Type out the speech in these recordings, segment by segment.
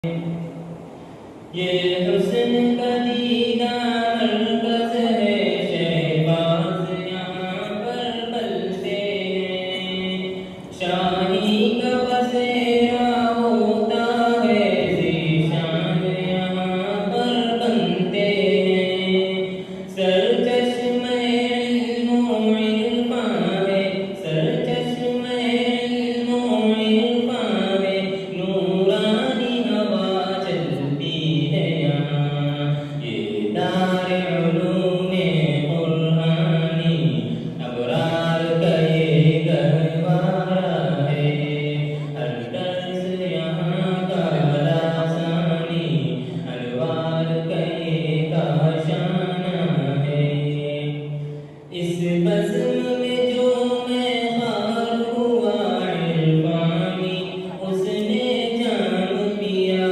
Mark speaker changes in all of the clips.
Speaker 1: ये हुस्न का दीदार मरकज़ है, शहबाज यहाँ पर पलते हैं। शाही का बसेरा होता है, ज़ीशान यहाँ पर बनते हैं। सरचश्मे इल्म व इरफ़ान है, सरचश्मे इल्म व इरफ़ान है। नूरानी हवा चलती है यहाँ, ये दार उलूमे कुरानी। अबरार का ये गहवारा है, हर दर्स यहाँ का लासानी। अनवार का ये काशाना है। इस बज़्म में जो मैं ख़ार हुआ इरफ़ानी, उसने जाम पिया।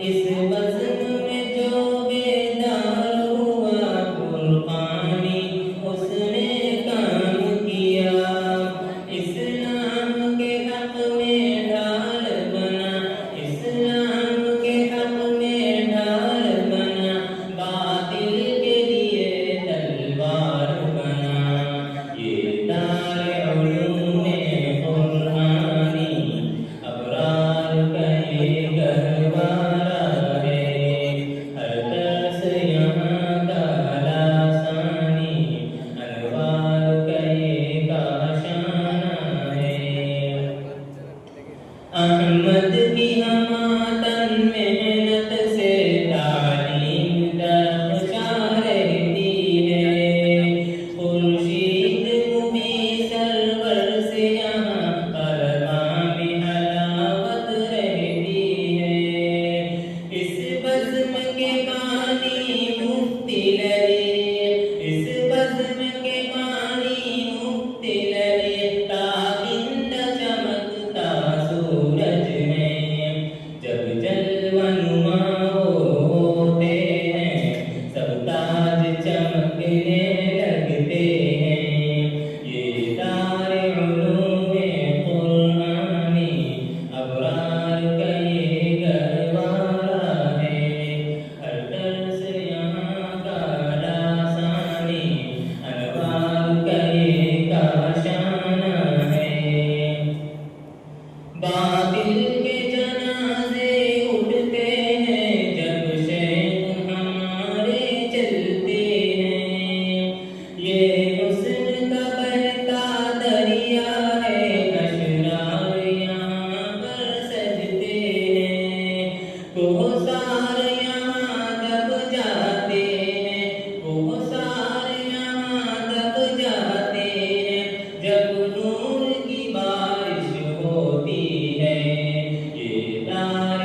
Speaker 1: इस बज़्म में जो बेदार हुआ फ़ुरक़ानी, उसने काम किया। इस्लाम के हक़ में ढाल बना, इस्लाम के हक़ में ढाल बना। बातिल के लिए तलवार बना, ये दार उलूमे कुरानी। अबरार का ये गहवारा है, हर दर्स यहाँ का लासानी। अनवार का ये काशाना है। अहमद की हमातन मेहनत से तालीम दरख्शा रहती है। खुर्शीद मुबी सरवर से यहाँ परगाम हलावत रहती है। इस बज़्म के बानी मुफ्ती लरे, इस बज़्म के बानी मुफ्ती लरे। ताबिंदा चमकता सूरज है, जब जलवानुमा होते हैं, सब ताज चमकने लगते हैं। ये दार उलूमे कुरानी, अबरार का ये गहवारा है, हर दर्स यहाँ का लासानी। अनवार का ये काशाना है। बातिल के जनाज़े उठते हैं, जब शेख हमारे चलते हैं। ये हुस्न का बहता दरिया है, अशरार यहाँ पर सजते हैं। कोहसार यहाँ दब जाते हैं, कोहसार यहाँ दब जाते हैं। जब नूर की बारिश होती है, ये दार